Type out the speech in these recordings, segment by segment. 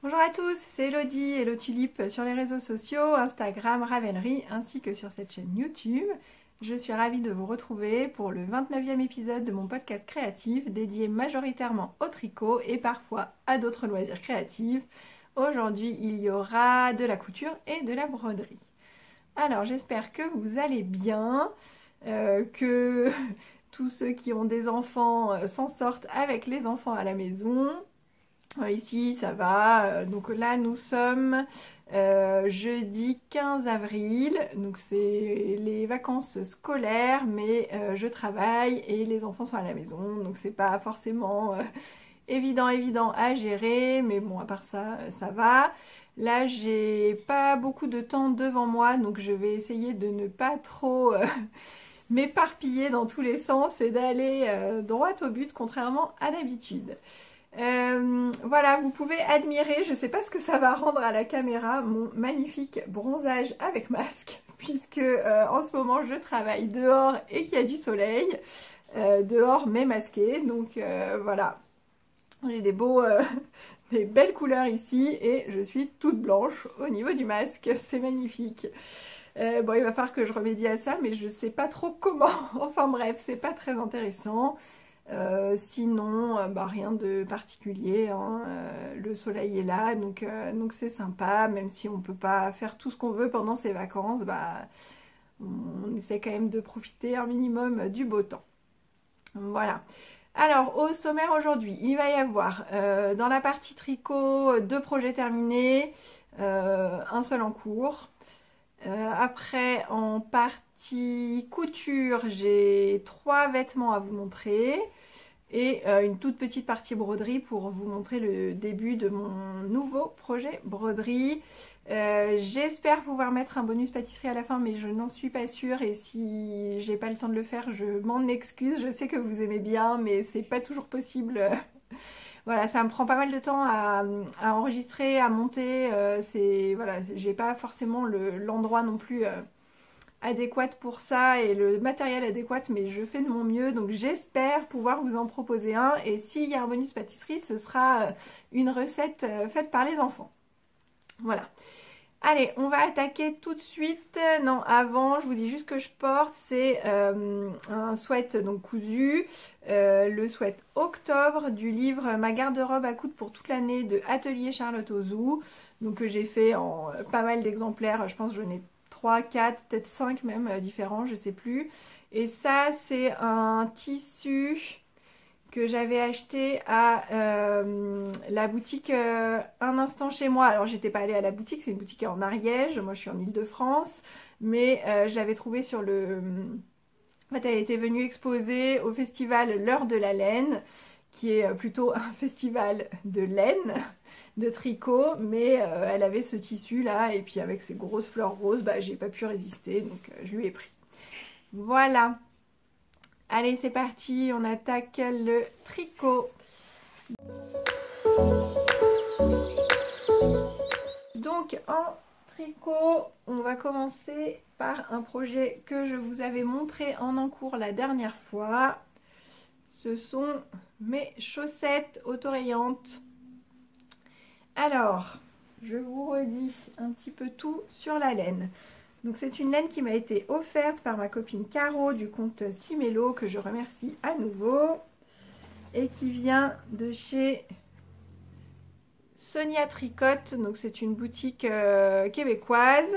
Bonjour à tous, c'est Elodie, Hello Tulipe sur les réseaux sociaux, Instagram, Ravelry, ainsi que sur cette chaîne YouTube. Je suis ravie de vous retrouver pour le 29e épisode de mon podcast créatif dédié majoritairement au tricot et parfois à d'autres loisirs créatifs. Aujourd'hui, il y aura de la couture et de la broderie. Alors, j'espère que vous allez bien, que tous ceux qui ont des enfants s'en sortent avec les enfants à la maison. Ici ça va, donc là nous sommes jeudi 15 avril, donc c'est les vacances scolaires, mais je travaille et les enfants sont à la maison, donc c'est pas forcément évident à gérer, mais bon à part ça, ça va. Là j'ai pas beaucoup de temps devant moi, donc je vais essayer de ne pas trop m'éparpiller dans tous les sens et d'aller droit au but, contrairement à d'habitude. Voilà, vous pouvez admirer, je sais pas ce que ça va rendre à la caméra, mon magnifique bronzage avec masque, puisque en ce moment je travaille dehors et qu'il y a du soleil, dehors mais masqué, donc voilà, j'ai des des belles couleurs ici et je suis toute blanche au niveau du masque, c'est magnifique. Bon, il va falloir que je remédie à ça, mais je sais pas trop comment, enfin bref, c'est pas très intéressant. Sinon, rien de particulier, hein. Le soleil est là, donc c'est sympa, même si on peut pas faire tout ce qu'on veut pendant ces vacances, on essaie quand même de profiter un minimum du beau temps. Voilà. Alors, au sommaire aujourd'hui, il va y avoir dans la partie tricot 2 projets terminés, un seul en cours. Après, en partie couture, j'ai 3 vêtements à vous montrer et une toute petite partie broderie pour vous montrer le début de mon nouveau projet broderie. J'espère pouvoir mettre un bonus pâtisserie à la fin, mais je n'en suis pas sûre et si j'ai pas le temps de le faire, je m'en excuse. Je sais que vous aimez bien, mais c'est pas toujours possible. Voilà, ça me prend pas mal de temps à enregistrer, à monter. Voilà, j'ai pas forcément l'endroit non plus adéquate pour ça et le matériel adéquat, mais je fais de mon mieux, donc j'espère pouvoir vous en proposer un. Et s'il y a un bonus pâtisserie, ce sera une recette faite par les enfants. Voilà. Allez, on va attaquer tout de suite. Non, avant, je vous dis juste que je porte, c'est un sweat donc cousu, le sweat octobre du livre Ma garde-robe à coudre pour toute l'année de Atelier Charlotte Ozou. Donc j'ai fait en pas mal d'exemplaires, je pense que j'en ai 3, 4, peut-être 5 même différents, je sais plus. Et ça, c'est un tissu que j'avais acheté à la boutique Un Instant Chez Moi. Alors j'étais pas allée à la boutique, c'est une boutique en Ariège, moi je suis en Île-de-France, mais j'avais trouvé sur le... En fait, elle était venue exposer au festival L'Heure de la Laine, qui est plutôt un festival de laine, de tricot, mais elle avait ce tissu là, et puis avec ces grosses fleurs roses, j'ai pas pu résister, donc je lui ai pris. Voilà. Allez, c'est parti, on attaque le tricot. Donc en tricot, on va commencer par un projet que je vous avais montré en encours la dernière fois. Ce sont mes chaussettes autorayantes. Alors, je vous redis un petit peu tout sur la laine. Donc c'est une laine qui m'a été offerte par ma copine Caro du compte Simélo, que je remercie à nouveau, et qui vient de chez Sonia Tricotte. Donc c'est une boutique québécoise.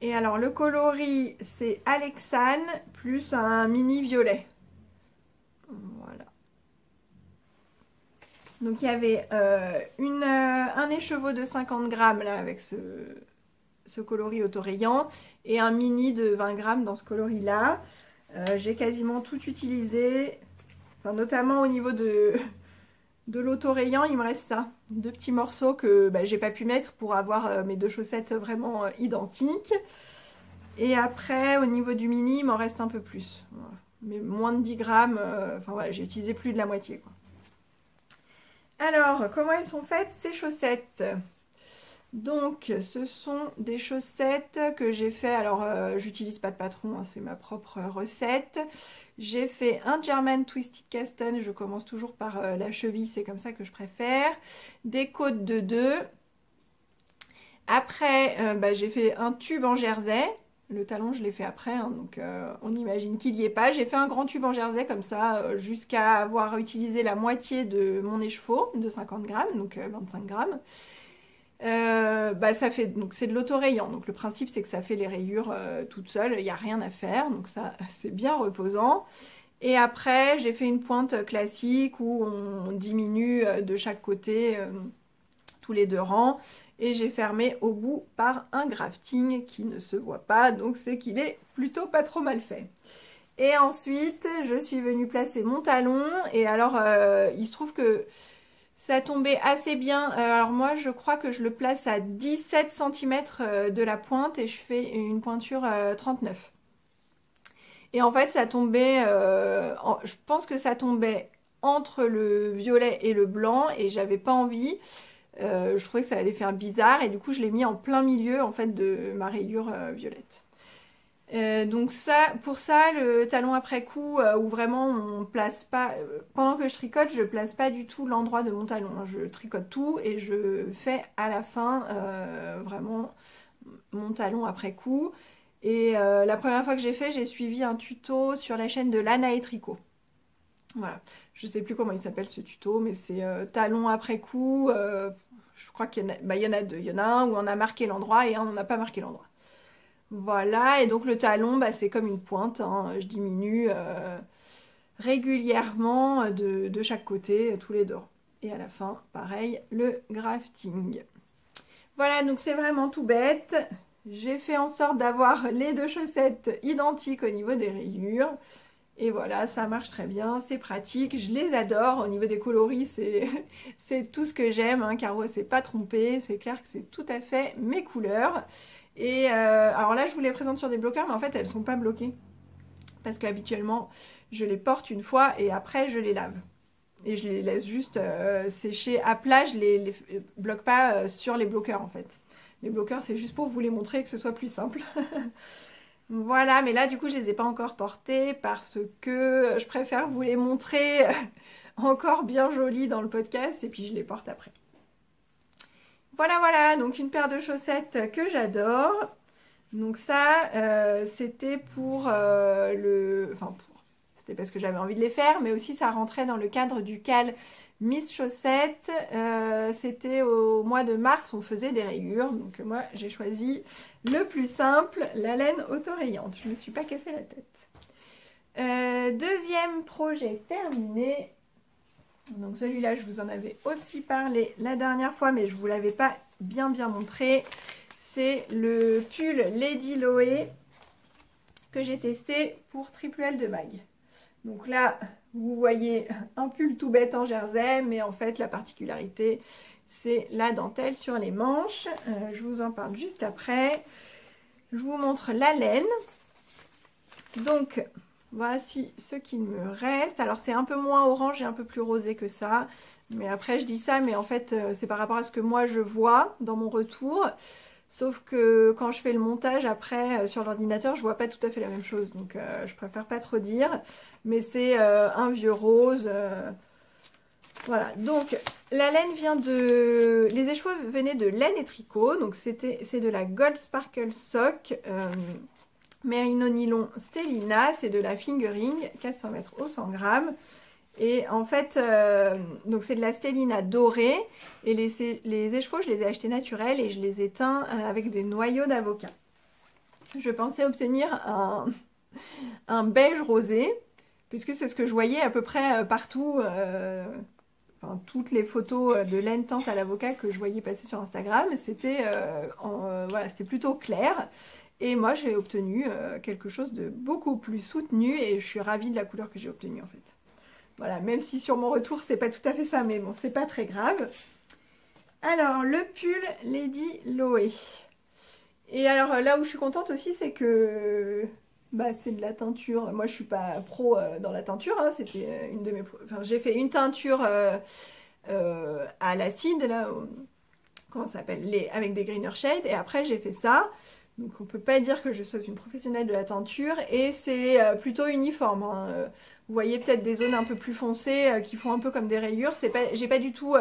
Et alors le coloris c'est Alexane plus un mini violet. Voilà. Donc il y avait un écheveau de 50 grammes là avec ce coloris autorayant et un mini de 20 grammes dans ce coloris là. J'ai quasiment tout utilisé, enfin, notamment au niveau de l'autorayant, il me reste ça, 2 petits morceaux que j'ai pas pu mettre pour avoir mes 2 chaussettes vraiment identiques. Et après au niveau du mini il m'en reste un peu plus, voilà. Mais moins de 10 grammes, enfin voilà, j'ai utilisé plus de la moitié quoi. Alors comment elles sont faites ces chaussettes? Donc ce sont des chaussettes que j'ai fait, alors j'utilise pas de patron, hein, c'est ma propre recette, J'ai fait un German Twisted Caston, je commence toujours par la cheville, c'est comme ça que je préfère. Des côtes de 2. Après, j'ai fait un tube en jersey. Le talon, je l'ai fait après, hein, donc on imagine qu'il n'y est pas. J'ai fait un grand tube en jersey comme ça, jusqu'à avoir utilisé la moitié de mon écheveau de 50 grammes, donc 25 grammes. Ça fait, donc c'est de l'autorayant, donc le principe c'est que ça fait les rayures toute seule, il n'y a rien à faire, donc ça c'est bien reposant. Et après j'ai fait une pointe classique où on diminue de chaque côté tous les 2 rangs, et j'ai fermé au bout par un grafting qui ne se voit pas, donc c'est qu'il est plutôt pas trop mal fait. Et ensuite je suis venue placer mon talon, et alors il se trouve que ça tombait assez bien. Alors moi je crois que je le place à 17 cm de la pointe et je fais une pointure 39. Et en fait ça tombait, je pense que ça tombait entre le violet et le blanc et j'avais pas envie. Je trouvais que ça allait faire bizarre et du coup je l'ai mis en plein milieu en fait de ma rayure violette. Donc ça, pour ça, le talon après coup, où vraiment on place pas, pendant que je tricote, je place pas du tout l'endroit de mon talon, hein. Je tricote tout et je fais à la fin vraiment mon talon après coup. Et la première fois que j'ai suivi un tuto sur la chaîne de Lana et Tricot. Voilà, je sais plus comment il s'appelle ce tuto, mais c'est talon après coup. Je crois qu'il y en a, il y en a 2. Il y en a un où on a marqué l'endroit et un où on n'a pas marqué l'endroit. Voilà, et donc le talon, c'est comme une pointe, hein. Je diminue régulièrement de chaque côté, tous les 2 rangs. Et à la fin, pareil, le grafting. Voilà, donc c'est vraiment tout bête. J'ai fait en sorte d'avoir les 2 chaussettes identiques au niveau des rayures. Et voilà, ça marche très bien, c'est pratique, je les adore. Au niveau des coloris, c'est tout ce que j'aime, hein. Caro s'est pas trompée, c'est clair que c'est tout à fait mes couleurs. Et alors là, je vous les présente sur des bloqueurs, mais en fait, elles sont pas bloquées. Parce qu'habituellement, je les porte une fois et après, je les lave. Et je les laisse juste sécher à plat, je les bloque pas sur les bloqueurs, en fait. Les bloqueurs, c'est juste pour vous les montrer que ce soit plus simple. Voilà, mais là, du coup, je les ai pas encore portés parce que je préfère vous les montrer encore bien jolies dans le podcast et puis je les porte après. Voilà, donc une paire de chaussettes que j'adore. Donc ça, c'était pour c'était parce que j'avais envie de les faire, mais aussi ça rentrait dans le cadre du cal Miss Chaussettes. C'était au mois de mars, on faisait des rayures. Donc moi, j'ai choisi le plus simple, la laine autorayante. Je ne me suis pas cassé la tête. Deuxième projet terminé. Donc celui-là, je vous en avais aussi parlé la dernière fois, mais je ne vous l'avais pas bien montré. C'est le pull Lady Loé que j'ai testé pour Triple L de bague. Donc là, vous voyez un pull tout bête en jersey, mais en fait, la particularité, c'est la dentelle sur les manches. Je vous en parle juste après. Je vous montre la laine. Donc, voici ce qu'il me reste. Alors, c'est un peu moins orange et un peu plus rosé que ça. Mais après, je dis ça, mais en fait, c'est par rapport à ce que moi, je vois dans mon retour. Sauf que quand je fais le montage après sur l'ordinateur, je vois pas tout à fait la même chose. Donc, je préfère pas trop dire. Mais c'est un vieux rose. Voilà. Donc, la laine vient de... Les écheveaux venaient de Laine et Tricot. Donc, c'est de la Gold Sparkle Sock. Merino Nylon Stellina, c'est de la Fingering, 400 mètres au 100 grammes. Et en fait, donc c'est de la Stellina dorée. Et les écheveaux, je les ai achetés naturels et je les ai teints avec des noyaux d'avocat. Je pensais obtenir un beige rosé, puisque c'est ce que je voyais à peu près partout. Enfin, toutes les photos de laine teinte à l'avocat que je voyais passer sur Instagram, c'était voilà, c'était plutôt clair. Et moi, j'ai obtenu quelque chose de beaucoup plus soutenu et je suis ravie de la couleur que j'ai obtenue en fait. Voilà, même si sur mon retour, c'est pas tout à fait ça, mais bon, c'est pas très grave. Alors, le pull Lady Loé. Et alors, là où je suis contente aussi, c'est que c'est de la teinture. Moi, je suis pas pro dans la teinture, hein. C'était une de mes... Enfin, j'ai fait une teinture à l'acide, là, comment ça s'appelle, avec des greener shades. Et après, j'ai fait ça. Donc on peut pas dire que je sois une professionnelle de la teinture et c'est plutôt uniforme. Hein. Vous voyez peut-être des zones un peu plus foncées qui font un peu comme des rayures. J'ai pas du tout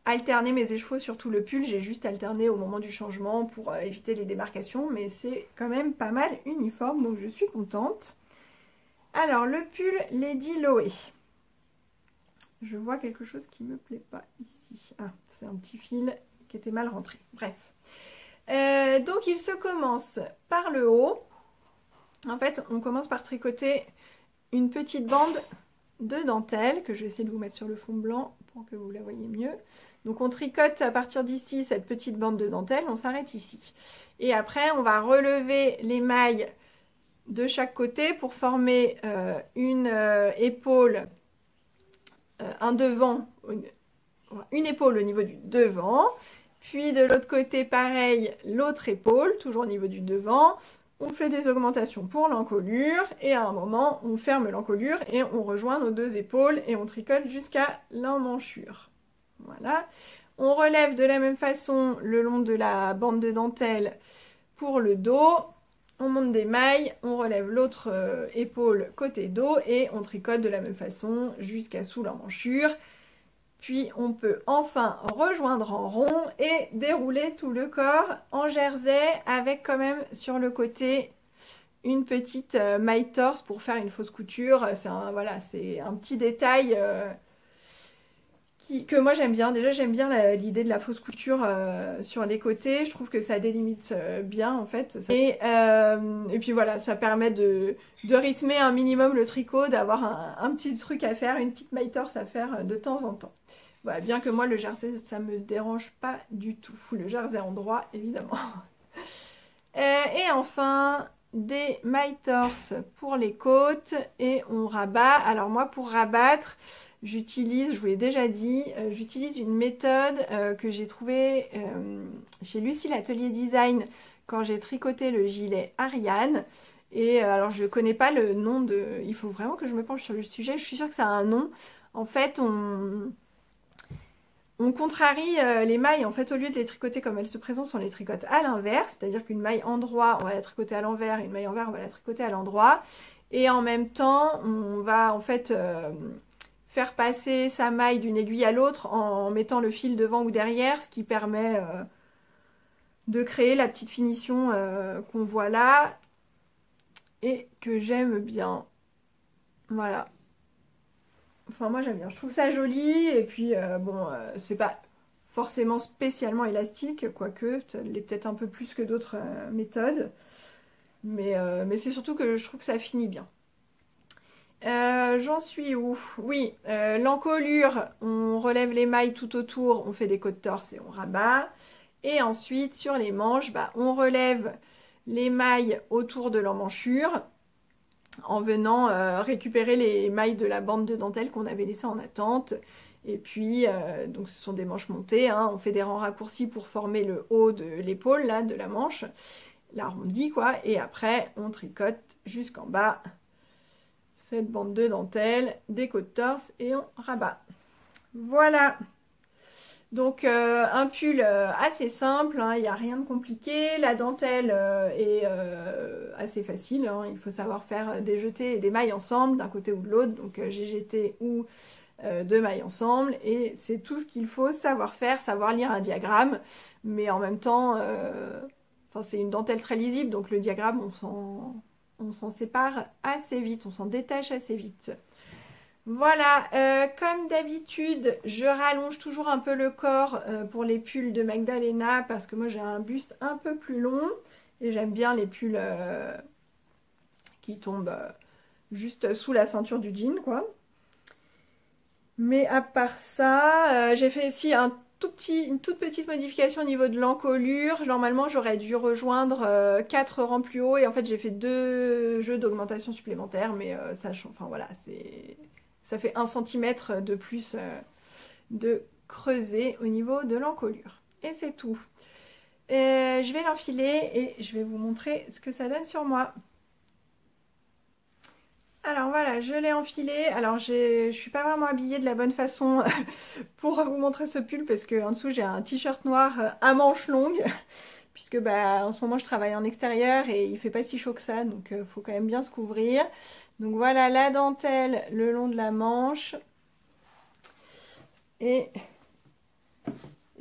alterné mes écheveaux sur tout le pull, j'ai juste alterné au moment du changement pour éviter les démarcations, mais c'est quand même pas mal uniforme, donc je suis contente. Alors le pull Lady Loé. Je vois quelque chose qui me plaît pas ici. Ah, c'est un petit fil qui était mal rentré. Bref. Donc il se commence par le haut. En fait, on commence par tricoter une petite bande de dentelle que je vais essayer de vous mettre sur le fond blanc pour que vous la voyez mieux. Donc on tricote à partir d'ici cette petite bande de dentelle, on s'arrête ici. Et après, on va relever les mailles de chaque côté pour former une épaule, un devant, une épaule au niveau du devant. Puis de l'autre côté, pareil, l'autre épaule, toujours au niveau du devant. On fait des augmentations pour l'encolure et à un moment, on ferme l'encolure et on rejoint nos deux épaules et on tricote jusqu'à l'emmanchure. Voilà. On relève de la même façon le long de la bande de dentelle pour le dos. On monte des mailles, on relève l'autre épaule côté dos et on tricote de la même façon jusqu'à sous l'emmanchure. Puis on peut enfin rejoindre en rond et dérouler tout le corps en jersey avec quand même sur le côté une petite maille torse pour faire une fausse couture. C'est voilà, c'est un petit détail que moi j'aime bien. Déjà j'aime bien l'idée de la fausse couture sur les côtés. Je trouve que ça délimite bien en fait. Et puis voilà, ça permet de rythmer un minimum le tricot, d'avoir un petit truc à faire, une petite maille torse à faire de temps en temps. Voilà, bien que moi le jersey ça me dérange pas du tout. Le jersey en droit évidemment. Et enfin des mailles torse pour les côtes et on rabat. Alors moi pour rabattre, j'utilise, je vous l'ai déjà dit, j'utilise une méthode que j'ai trouvée chez Lucille Atelier Design quand j'ai tricoté le gilet Ariane. Et alors je connais pas le nom de... Il faut vraiment que je me penche sur le sujet, je suis sûre que ça a un nom. En fait, on contrarie les mailles, en fait, au lieu de les tricoter comme elles se présentent, on les tricote à l'inverse. C'est-à-dire qu'une maille en droit, on va la tricoter à l'envers, une maille envers, on va la tricoter à l'endroit. Et en même temps, on va en fait faire passer sa maille d'une aiguille à l'autre en mettant le fil devant ou derrière, ce qui permet de créer la petite finition qu'on voit là et que j'aime bien. Voilà. Enfin moi j'aime bien, je trouve ça joli et puis bon c'est pas forcément spécialement élastique, quoique ça l'est peut-être un peu plus que d'autres méthodes, mais c'est surtout que je trouve que ça finit bien. J'en suis où? Oui, l'encolure, on relève les mailles tout autour, on fait des côtes torse et on rabat. Et ensuite sur les manches, on relève les mailles autour de l'emmanchure en venant récupérer les mailles de la bande de dentelle qu'on avait laissée en attente. Et puis, donc ce sont des manches montées, hein, on fait des rangs raccourcis pour former le haut de l'épaule, là, de la manche, l'arrondi, quoi. Et après, on tricote jusqu'en bas cette bande de dentelle, des côtes torse et on rabat. Voilà. Donc un pull assez simple, hein, il n'y a rien de compliqué. La dentelle est assez facile, hein, il faut savoir faire des jetés et des mailles ensemble d'un côté ou de l'autre. Donc j'ai jeté ou deux mailles ensemble et c'est tout ce qu'il faut savoir faire, savoir lire un diagramme. Mais en même temps, c'est une dentelle très lisible, donc le diagramme on s'en sépare assez vite, on s'en détache assez vite. Voilà, comme d'habitude, je rallonge toujours un peu le corps pour les pulls de Magdalena parce que moi j'ai un buste un peu plus long et j'aime bien les pulls qui tombent juste sous la ceinture du jean, quoi. Mais à part ça, j'ai fait ici une toute petite modification au niveau de l'encolure. Normalement, j'aurais dû rejoindre 4 rangs plus haut et en fait j'ai fait 2 jeux d'augmentation supplémentaires, mais enfin voilà, ça fait 1 cm de plus de creuset au niveau de l'encolure. Et c'est tout. Je vais l'enfiler et je vais vous montrer ce que ça donne sur moi. Alors voilà, je l'ai enfilé. Alors je suis pas vraiment habillée de la bonne façon pour vous montrer ce pull parce qu'en dessous j'ai un t-shirt noir à manches longues. puisque bah, en ce moment je travaille en extérieur et il fait pas si chaud que ça, donc faut quand même bien se couvrir. Donc voilà la dentelle le long de la manche. Et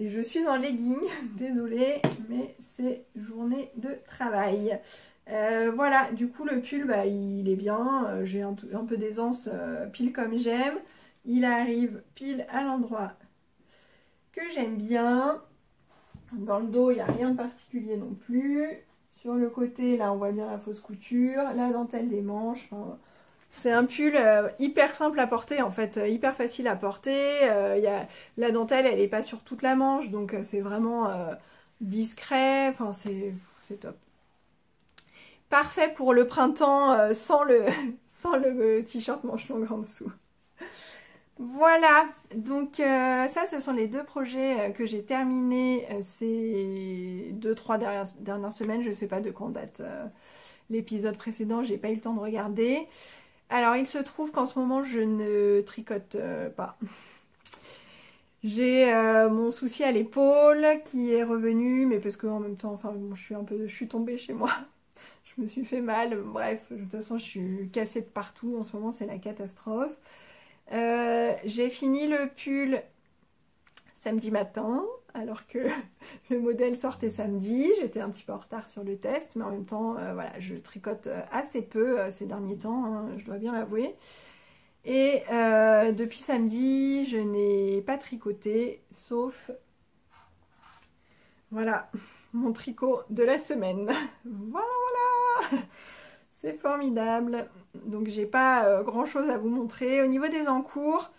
je suis en legging, désolée, mais c'est journée de travail. Voilà, du coup le pull, bah, il est bien, j'ai un peu d'aisance pile comme j'aime. Il arrive pile à l'endroit que j'aime bien. Dans le dos, il n'y a rien de particulier non plus. Sur le côté, là, on voit bien la fausse couture, la dentelle des manches. Enfin, c'est un pull hyper simple à porter, en fait, hyper facile à porter. La dentelle, elle n'est pas sur toute la manche, donc c'est vraiment discret. Enfin, c'est top. Parfait pour le printemps sans sans le t-shirt manche longue en dessous. Voilà, donc ça ce sont les deux projets que j'ai terminés ces 2-3 dernières semaines. Je ne sais pas de quand date l'épisode précédent, j'ai pas eu le temps de regarder. Alors il se trouve qu'en ce moment je ne tricote pas. J'ai mon souci à l'épaule qui est revenu, mais parce que en même temps, enfin bon, je suis tombée chez moi. Je me suis fait mal, bref, de toute façon je suis cassée de partout en ce moment, c'est la catastrophe. J'ai fini le pull samedi matin, alors que le modèle sortait samedi. J'étais un petit peu en retard sur le test, mais en même temps, voilà, je tricote assez peu ces derniers temps, hein, je dois bien l'avouer. Et depuis samedi, je n'ai pas tricoté, sauf, voilà, mon tricot de la semaine. Voilà, voilà. C'est formidable. Donc j'ai pas grand chose à vous montrer. Au niveau des encours,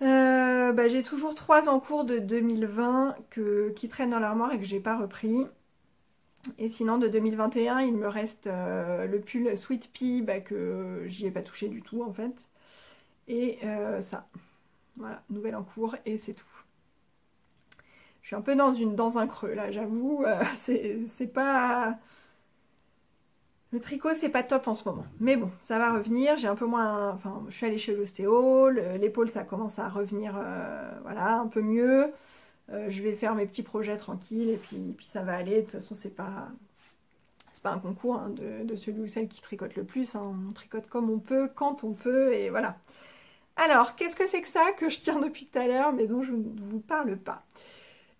bah, j'ai toujours 3 encours de 2020 qui traînent dans l'armoire et que j'ai pas repris. Et sinon de 2021 il me reste le pull Sweet Pea bah, que j'y ai pas touché du tout en fait. Et ça. Voilà, nouvel encours et c'est tout. Je suis un peu dans un creux là, j'avoue. C'est pas... Le tricot, c'est pas top en ce moment. Mais bon, ça va revenir. J'ai un peu moins... Enfin, je suis allée chez l'ostéo. L'épaule, ça commence à revenir, voilà, un peu mieux. Je vais faire mes petits projets tranquilles et puis ça va aller. De toute façon, c'est pas un concours hein, de celui ou celle qui tricote le plus. Hein. On tricote comme on peut, quand on peut, et voilà. Alors, qu'est-ce que c'est que ça que je tiens depuis tout à l'heure, mais dont je ne vous parle pas?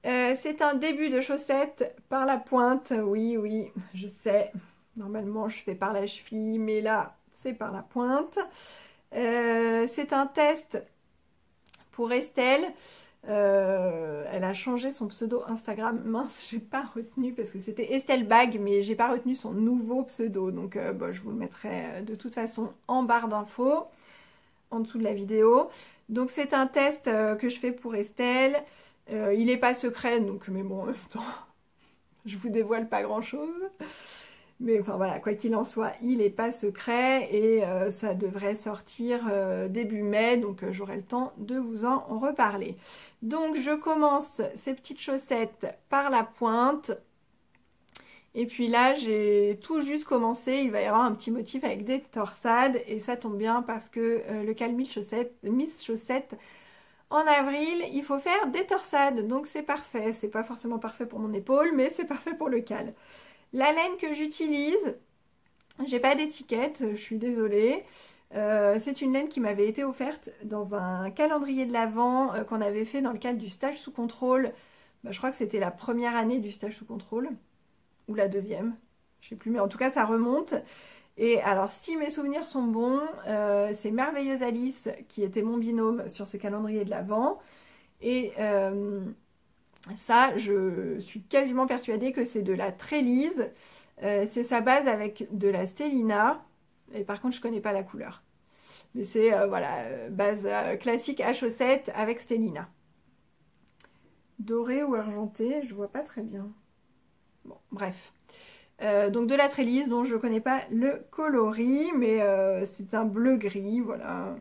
C'est un début de chaussette par la pointe. Oui, oui, je sais. Normalement, je fais par la cheville, mais là, c'est par la pointe. C'est un test pour Estelle. Elle a changé son pseudo Instagram. Mince, j'ai pas retenu parce que c'était Estelle Bag, mais j'ai pas retenu son nouveau pseudo. Donc, bon, je vous le mettrai de toute façon en barre d'infos, en dessous de la vidéo. Donc, c'est un test que je fais pour Estelle. Il n'est pas secret, donc, mais bon, en même temps, je vous dévoile pas grand-chose. Mais enfin voilà, quoi qu'il en soit, il n'est pas secret et ça devrait sortir début mai, donc j'aurai le temps de vous en reparler. Donc je commence ces petites chaussettes par la pointe. Et puis là, j'ai tout juste commencé, il va y avoir un petit motif avec des torsades. Et ça tombe bien parce que le cal Miss Chaussette, en avril, il faut faire des torsades. Donc c'est parfait, c'est pas forcément parfait pour mon épaule, mais c'est parfait pour le cal. La laine que j'utilise, j'ai pas d'étiquette, je suis désolée. C'est une laine qui m'avait été offerte dans un calendrier de l'Avent qu'on avait fait dans le cadre du stage sous contrôle. Bah, je crois que c'était la première année du stage sous contrôle, ou la deuxième, je sais plus, mais en tout cas ça remonte. Et alors si mes souvenirs sont bons, c'est Merveilleuse Alice qui était mon binôme sur ce calendrier de l'Avent. Et... ça, je suis quasiment persuadée que c'est de la Trélise. C'est sa base avec de la Stellina. Et par contre, je ne connais pas la couleur. Mais c'est, voilà, base classique à chaussettes avec Stellina. Doré ou argenté, je vois pas très bien. Bon, bref. Donc de la Trélise, dont je ne connais pas le coloris. Mais c'est un bleu-gris, voilà.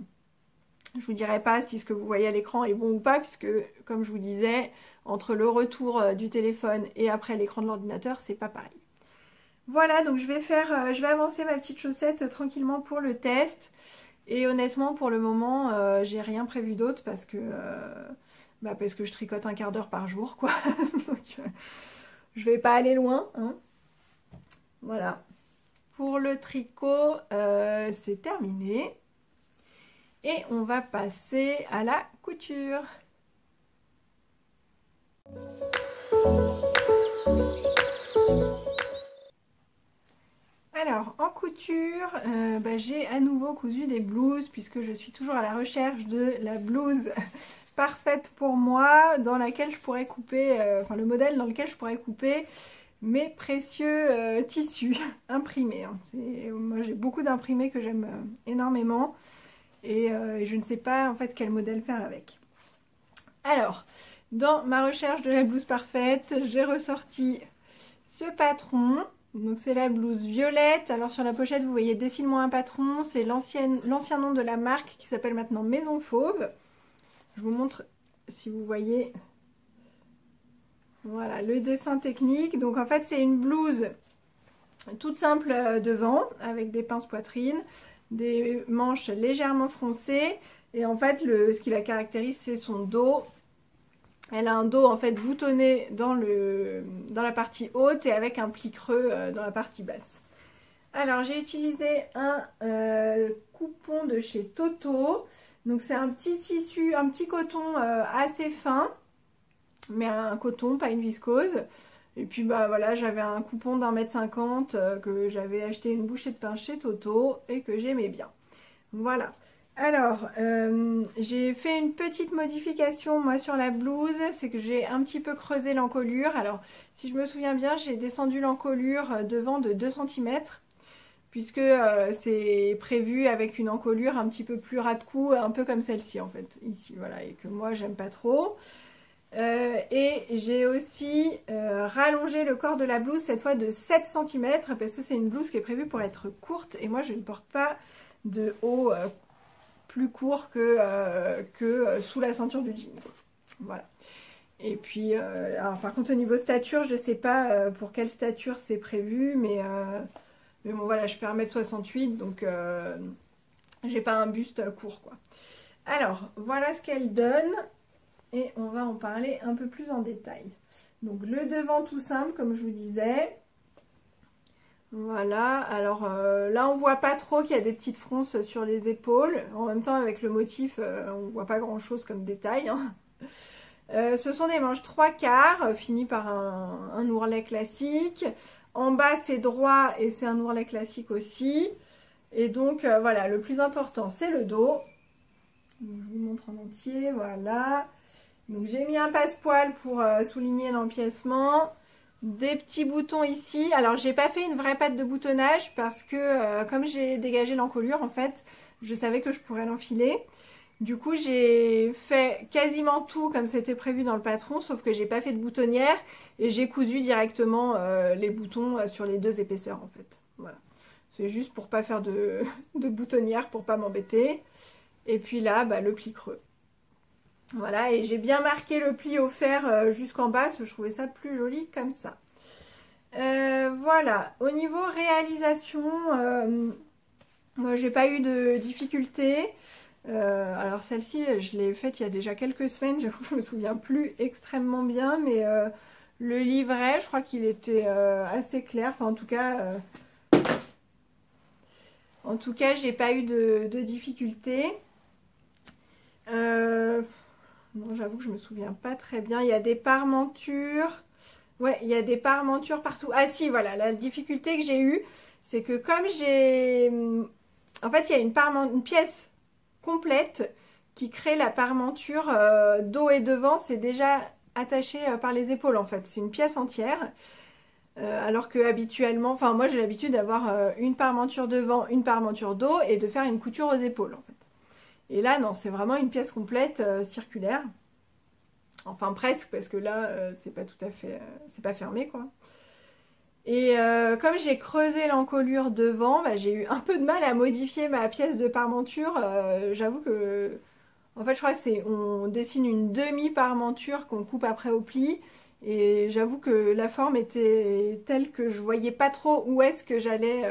Je vous dirai pas si ce que vous voyez à l'écran est bon ou pas, puisque comme je vous disais, entre le retour du téléphone et après l'écran de l'ordinateur, c'est pas pareil. Voilà, donc je vais avancer ma petite chaussette tranquillement pour le test. Et honnêtement, pour le moment, j'ai rien prévu d'autre parce que je tricote un quart d'heure par jour, quoi. Donc, je vais pas aller loin, hein. Voilà. Pour le tricot, c'est terminé. Et on va passer à la couture. Alors, en couture, j'ai à nouveau cousu des blouses puisque je suis toujours à la recherche de la blouse parfaite pour moi, dans laquelle je pourrais couper, enfin le modèle dans lequel je pourrais couper mes précieux tissus imprimés, hein. Moi j'ai beaucoup d'imprimés que j'aime énormément et je ne sais pas en fait quel modèle faire avec. Alors, dans ma recherche de la blouse parfaite, j'ai ressorti ce patron. Donc c'est la blouse violette. Alors sur la pochette vous voyez dessine-moi un patron. C'est l'ancien nom de la marque qui s'appelle maintenant Maison Fauve. Je vous montre si vous voyez. Voilà le dessin technique. Donc en fait c'est une blouse toute simple devant avec des pinces poitrine, des manches légèrement froncées. Et en fait ce qui la caractérise c'est son dos. Elle a un dos en fait boutonné dans la partie haute et avec un pli creux dans la partie basse. Alors j'ai utilisé un coupon de chez Toto. Donc c'est un petit tissu, un petit coton assez fin. Mais un coton, pas une viscose. Et puis bah voilà, j'avais un coupon d'1,50 m que j'avais acheté une bouchée de pain chez Toto et que j'aimais bien. Voilà. Alors, j'ai fait une petite modification moi sur la blouse, c'est que j'ai un petit peu creusé l'encolure. Alors, si je me souviens bien, j'ai descendu l'encolure devant de 2 cm, puisque c'est prévu avec une encolure un petit peu plus ras de cou, un peu comme celle-ci en fait, ici, voilà, et que moi j'aime pas trop. Et j'ai aussi rallongé le corps de la blouse, cette fois de 7 cm, parce que c'est une blouse qui est prévue pour être courte, et moi je ne porte pas de haut plus court que sous la ceinture du jean. Voilà. Et puis, alors, par contre au niveau stature, je sais pas pour quelle stature c'est prévu, mais bon voilà, je fais 1,68 m, donc j'ai pas un buste court quoi. Alors, voilà ce qu'elle donne, et on va en parler un peu plus en détail. Donc le devant tout simple, comme je vous disais. Voilà, alors là on voit pas trop qu'il y a des petites fronces sur les épaules. En même temps avec le motif on voit pas grand chose comme détail, hein. Ce sont des manches 3/4 finies par un ourlet classique. En bas c'est droit et c'est un ourlet classique aussi. Et donc voilà, le plus important c'est le dos. Donc, je vous montre en entier, voilà. Donc j'ai mis un passepoil pour souligner l'empiècement. Des petits boutons ici. Alors j'ai pas fait une vraie patte de boutonnage parce que comme j'ai dégagé l'encolure en fait, je savais que je pourrais l'enfiler. Du coup j'ai fait quasiment tout comme c'était prévu dans le patron, sauf que j'ai pas fait de boutonnière et j'ai cousu directement les boutons sur les 2 épaisseurs en fait. Voilà. C'est juste pour pas faire de boutonnière, pour pas m'embêter. Et puis là le pli creux. Voilà, et j'ai bien marqué le pli au fer jusqu'en bas, parce que je trouvais ça plus joli comme ça. Voilà, au niveau réalisation, moi j'ai pas eu de difficultés. Alors celle-ci, je l'ai faite il y a déjà quelques semaines, j'avoue que je me souviens plus extrêmement bien, mais le livret, je crois qu'il était assez clair, enfin en tout cas j'ai pas eu de difficultés. Non, j'avoue que je me souviens pas très bien. Il y a des parmentures. Ouais, il y a des parmentures partout. Ah si, voilà, la difficulté que j'ai eue, c'est que comme j'ai... En fait, il y a une pièce complète qui crée la parmenture dos et devant. C'est déjà attaché par les épaules, en fait. C'est une pièce entière. Alors que habituellement, enfin moi j'ai l'habitude d'avoir une parmenture devant, une parmenture dos et de faire une couture aux épaules, en fait. Et là, non, c'est vraiment une pièce complète circulaire. Enfin, presque, parce que là, c'est pas tout à fait... c'est pas fermé, quoi. Et comme j'ai creusé l'encolure devant, j'ai eu un peu de mal à modifier ma pièce de parmenture. J'avoue que... En fait, je crois que c'est... On dessine une demi-parmenture qu'on coupe après au pli. Et j'avoue que la forme était telle que je voyais pas trop où est-ce que j'allais...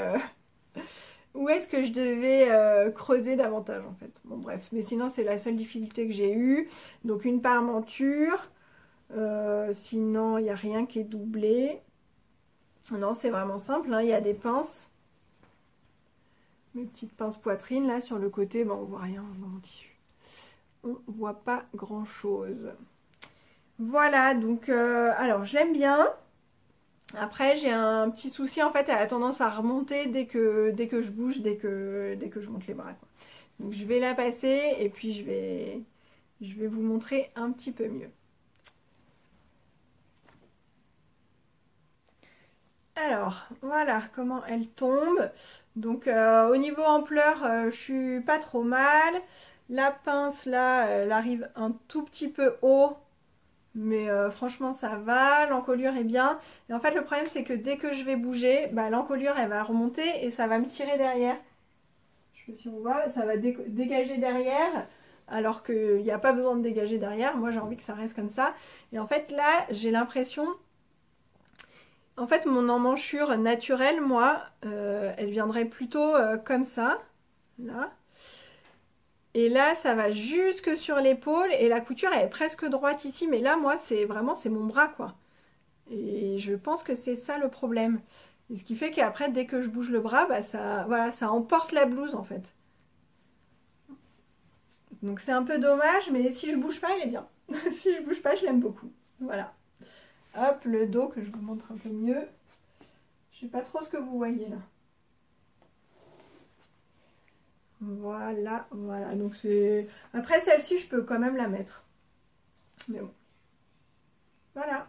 Où est-ce que je devais creuser davantage en fait. Bon bref, mais sinon c'est la seule difficulté que j'ai eue. Donc une parmenture, Sinon, il n'y a rien qui est doublé. Non, c'est vraiment simple, hein. Il y a des pinces. Mes petites pinces poitrine, là, sur le côté. Bon, on voit rien dans mon tissu. On voit pas grand-chose. Voilà, donc, alors, je l'aime bien. Après, j'ai un petit souci, en fait, elle a tendance à remonter dès que je bouge, dès que je monte les bras, quoi. Donc, je vais la passer et puis je vais vous montrer un petit peu mieux. Alors, voilà comment elle tombe. Donc, au niveau ampleur, je suis pas trop mal. La pince, là, elle arrive un tout petit peu haut. Mais franchement, ça va. L'encolure est bien. Et en fait, le problème, c'est que dès que je vais bouger, bah, l'encolure, elle va remonter et ça va me tirer derrière. Je sais pas si on voit, ça va dégager derrière. Alors qu'il n'y a pas besoin de dégager derrière. Moi, j'ai envie que ça reste comme ça. Et en fait, là, j'ai l'impression... En fait, mon emmanchure naturelle, moi, elle viendrait plutôt comme ça, là. Et là, ça va jusque sur l'épaule et la couture, elle est presque droite ici. Mais là, moi, c'est vraiment, c'est mon bras, quoi. Et je pense que c'est ça le problème. Et ce qui fait qu'après, dès que je bouge le bras, bah, ça, voilà, ça emporte la blouse, en fait. Donc, c'est un peu dommage, mais si je bouge pas, il est bien. Si je bouge pas, je l'aime beaucoup. Voilà. Hop, le dos que je vous montre un peu mieux. Je sais pas trop ce que vous voyez là. Voilà, voilà. Donc c'est... Après celle-ci, je peux quand même la mettre. Mais bon. Voilà.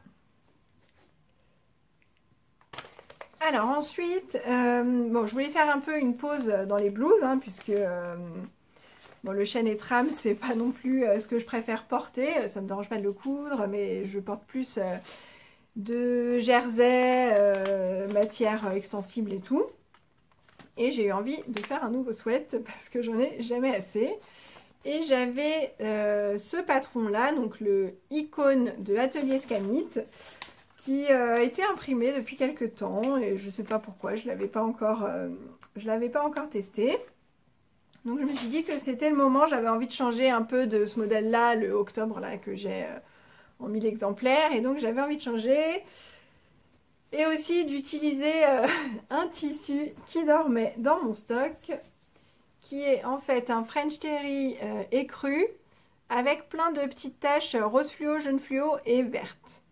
Alors ensuite, bon, je voulais faire un peu une pause dans les blouses, hein, puisque bon, le chêne et trame, c'est pas non plus ce que je préfère porter. Ça me dérange pas de le coudre, mais je porte plus de jersey, matière extensible et tout. Et j'ai eu envie de faire un nouveau sweat parce que j'en ai jamais assez. Et j'avais ce patron là, donc le Icône de Atelier Scamit, qui a été imprimé depuis quelques temps et je sais pas pourquoi, je l'avais pas encore testé. Donc je me suis dit que c'était le moment, j'avais envie de changer un peu de ce modèle là, le octobre là que j'ai en 1000 exemplaires, et donc j'avais envie de changer. Et aussi d'utiliser un tissu qui dormait dans mon stock, qui est en fait un French Terry écru avec plein de petites taches rose fluo, jaune fluo et verte.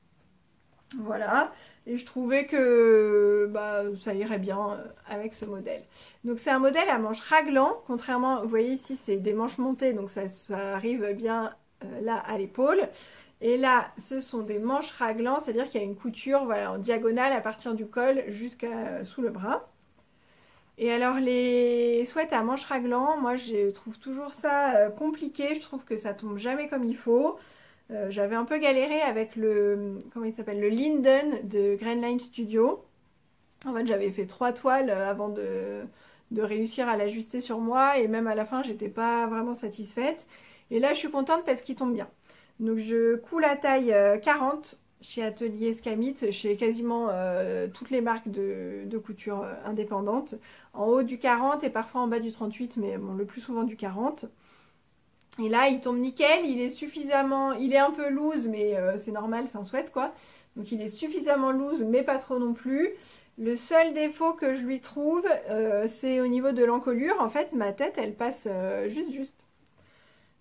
Voilà, et je trouvais que bah, ça irait bien avec ce modèle. Donc c'est un modèle à manches raglant, contrairement, vous voyez ici c'est des manches montées, donc ça arrive bien là à l'épaule. Et là, ce sont des manches raglants, c'est-à-dire qu'il y a une couture voilà, en diagonale à partir du col jusqu'à sous le bras. Et alors les sweats à manches raglants, moi je trouve toujours ça compliqué, je trouve que ça tombe jamais comme il faut. J'avais un peu galéré avec le, comment il s'appelle, le Linden de Grainline Studio. En fait j'avais fait 3 toiles avant de réussir à l'ajuster sur moi, et même à la fin j'étais pas vraiment satisfaite. Et là je suis contente parce qu'il tombe bien. Donc je couds la taille 40 chez Atelier Scamit, chez quasiment toutes les marques de couture indépendantes. En haut du 40 et parfois en bas du 38, mais bon, le plus souvent du 40. Et là il tombe nickel, il est suffisamment, il est un peu loose, mais c'est normal, c'est un sweat quoi. Donc il est suffisamment loose, mais pas trop non plus. Le seul défaut que je lui trouve, c'est au niveau de l'encolure. En fait ma tête elle passe juste.